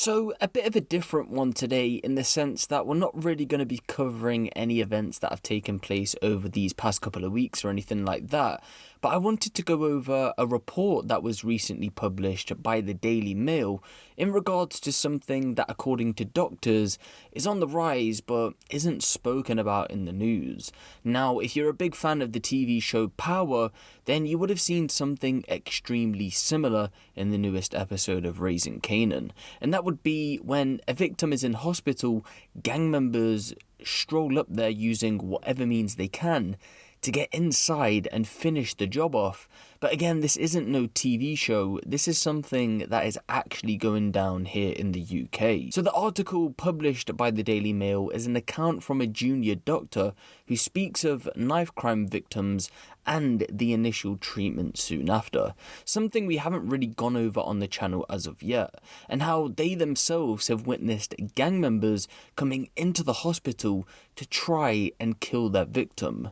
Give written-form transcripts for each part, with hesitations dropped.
So, a bit of a different one today in the sense that we're not really going to be covering any events that have taken place over these past couple of weeks or anything like that. But I wanted to go over a report that was recently published by the Daily Mail in regards to something that, according to doctors, is on the rise but isn't spoken about in the news. Now, if you're a big fan of the TV show Power, then you would have seen something extremely similar in the newest episode of Raising Kanan. And that would be when a victim is in hospital, gang members stroll up there using whatever means they can to get inside and finish the job off. But again, this isn't no TV show, this is something that is actually going down here in the UK. So the article published by the Daily Mail is an account from a junior doctor who speaks of knife crime victims and the initial treatment soon after, something we haven't really gone over on the channel as of yet, and how they themselves have witnessed gang members coming into the hospital to try and kill their victim.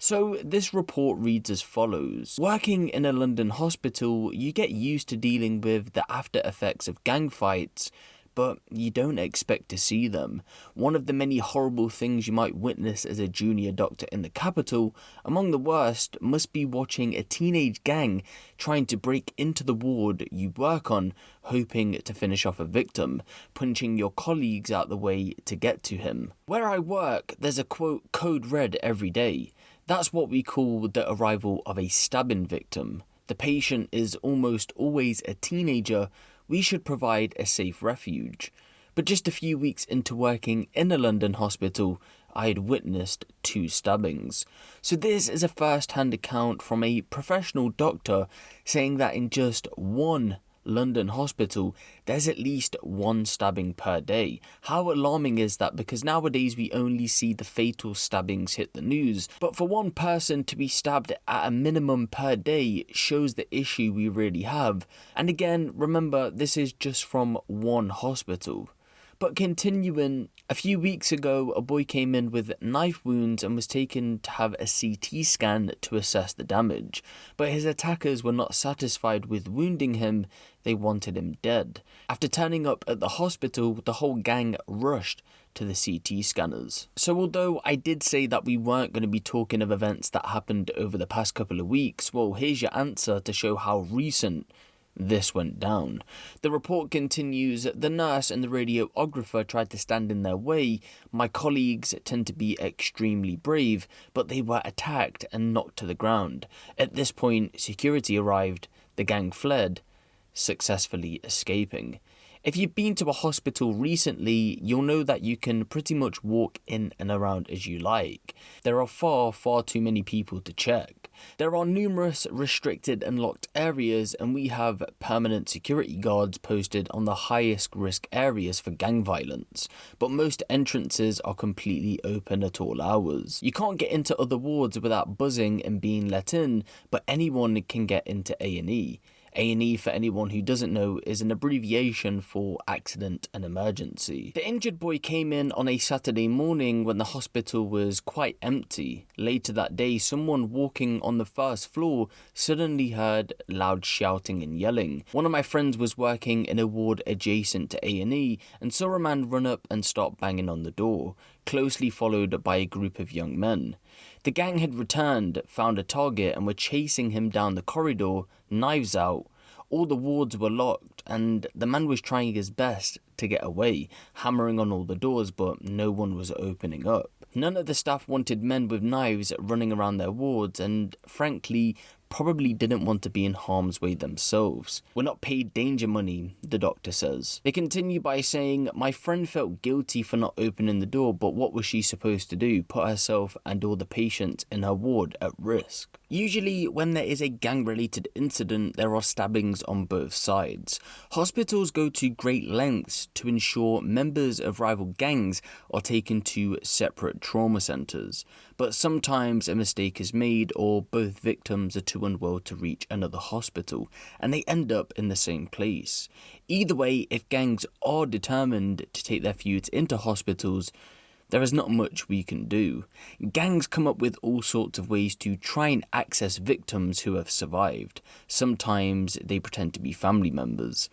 So this report reads as follows. Working in a London hospital, you get used to dealing with the after effects of gang fights, but you don't expect to see them. One of the many horrible things you might witness as a junior doctor in the capital, among the worst, must be watching a teenage gang trying to break into the ward you work on, hoping to finish off a victim, punching your colleagues out the way to get to him. Where I work, there's a quote code red every day. That's what we call the arrival of a stabbing victim. The patient is almost always a teenager. We should provide a safe refuge. But just a few weeks into working in a London hospital, I had witnessed 2 stabbings. So this is a first-hand account from a professional doctor saying that in just one London hospital, there's at least 1 stabbing per day. How alarming is that? Because nowadays we only see the fatal stabbings hit the news. But for one person to be stabbed at a minimum per day shows the issue we really have. And again, remember, this is just from one hospital. But continuing, a few weeks ago, a boy came in with knife wounds and was taken to have a CT scan to assess the damage. But his attackers were not satisfied with wounding him, they wanted him dead. After turning up at the hospital, the whole gang rushed to the CT scanners. So although I did say that we weren't going to be talking of events that happened over the past couple of weeks, well, here's your answer to show how recent this went down. The report continues, the nurse and the radiographer tried to stand in their way. My colleagues tend to be extremely brave, but they were attacked and knocked to the ground. At this point, security arrived, the gang fled, successfully escaping. If you've been to a hospital recently, you'll know that you can pretty much walk in and around as you like. There are far too many people to check. There are numerous restricted and locked areas, and we have permanent security guards posted on the highest risk areas for gang violence, but most entrances are completely open at all hours. You can't get into other wards without buzzing and being let in, but anyone can get into A&E. A&E, for anyone who doesn't know, is an abbreviation for accident and emergency. The injured boy came in on a Saturday morning when the hospital was quite empty. Later that day, someone walking on the first floor suddenly heard loud shouting and yelling. One of my friends was working in a ward adjacent to A&E and saw a man run up and start banging on the door, closely followed by a group of young men. The gang had returned, found a target, and were chasing him down the corridor, knives out. All the wards were locked, and the man was trying his best to get away, hammering on all the doors, but no one was opening up. None of the staff wanted men with knives running around their wards, and frankly, probably didn't want to be in harm's way themselves. We're not paid danger money, the doctor says. They continue by saying, my friend felt guilty for not opening the door, but what was she supposed to do? Put herself and all the patients in her ward at risk. Usually, when there is a gang-related incident, there are stabbings on both sides. Hospitals go to great lengths to ensure members of rival gangs are taken to separate trauma centres, but sometimes a mistake is made or both victims are too unwell to reach another hospital, and they end up in the same place. Either way, if gangs are determined to take their feuds into hospitals, there is not much we can do. Gangs come up with all sorts of ways to try and access victims who have survived. Sometimes they pretend to be family members.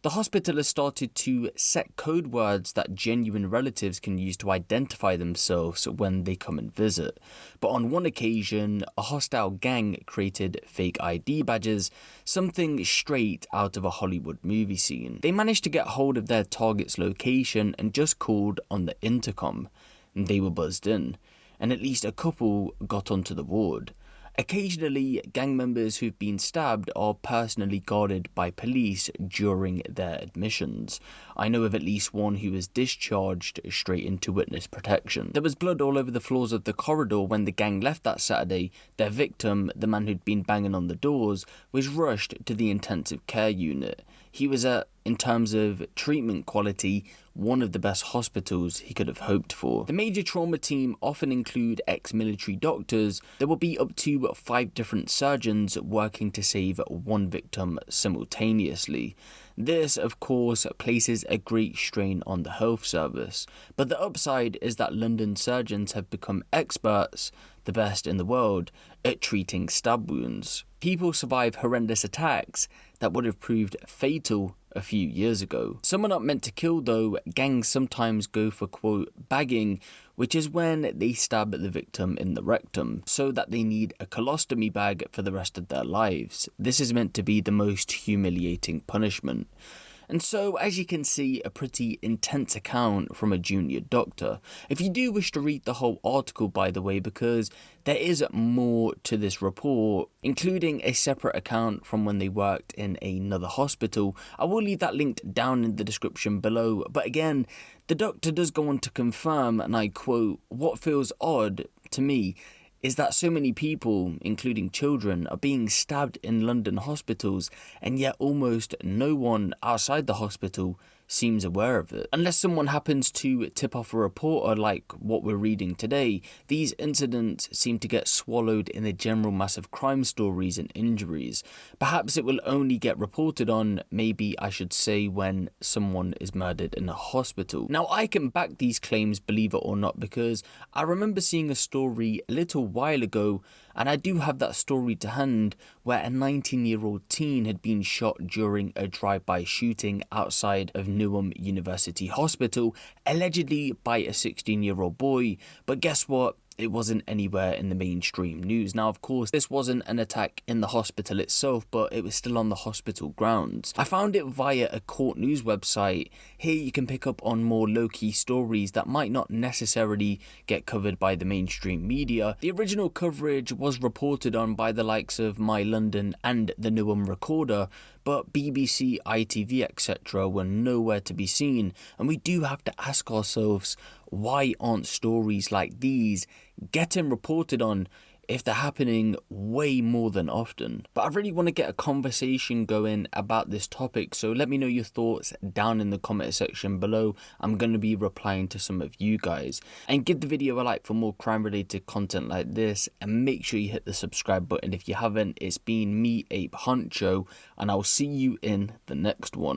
The hospital has started to set code words that genuine relatives can use to identify themselves when they come and visit. But on one occasion, a hostile gang created fake ID badges, something straight out of a Hollywood movie scene. They managed to get hold of their target's location and just called on the intercom. They were buzzed in, and at least a couple got onto the ward. Occasionally, gang members who've been stabbed are personally guarded by police during their admissions. I know of at least one who was discharged straight into witness protection. There was blood all over the floors of the corridor when the gang left that Saturday. Their victim, the man who'd been banging on the doors, was rushed to the intensive care unit. He was at, in terms of treatment quality, one of the best hospitals he could have hoped for. The major trauma team often include ex-military doctors. There will be up to 5 different surgeons working to save one victim simultaneously. This, of course, places a great strain on the health service. But the upside is that London surgeons have become experts, the best in the world, at treating stab wounds. People survive horrendous attacks that would have proved fatal a few years ago. Some are not meant to kill though. Gangs sometimes go for, quote, bagging, which is when they stab the victim in the rectum, so that they need a colostomy bag for the rest of their lives. This is meant to be the most humiliating punishment. And so, as you can see, a pretty intense account from a junior doctor. If you do wish to read the whole article, by the way, because there is more to this report, including a separate account from when they worked in another hospital, I will leave that linked down in the description below. But again, the doctor does go on to confirm, and I quote, "What feels odd to me is that so many people, including children, are being stabbed in London hospitals, and yet almost no one outside the hospital seems aware of it. Unless someone happens to tip off a reporter like what we're reading today, these incidents seem to get swallowed in the general mass of crime stories and injuries. Perhaps it will only get reported on, maybe I should say, when someone is murdered in a hospital." Now, I can back these claims, believe it or not, because I remember seeing a story a little while ago, and I do have that story to hand, where a 19-year-old teen had been shot during a drive-by shooting outside of Newham University Hospital, allegedly by a 16-year-old boy. But guess what? It wasn't anywhere in the mainstream news. Now, of course, this wasn't an attack in the hospital itself, but it was still on the hospital grounds. I found it via a court news website. Here you can pick up on more low-key stories that might not necessarily get covered by the mainstream media. The original coverage was reported on by the likes of My London and the Newham Recorder, but BBC, ITV, etc. were nowhere to be seen. And we do have to ask ourselves, why aren't stories like these getting reported on if they're happening way more than often? But I really want to get a conversation going about this topic, so let me know your thoughts down in the comment section below. I'm going to be replying to some of you guys. And give the video a like for more crime related content like this, and make sure you hit the subscribe button if you haven't. It's been me, Ape Huncho, and I'll see you in the next one.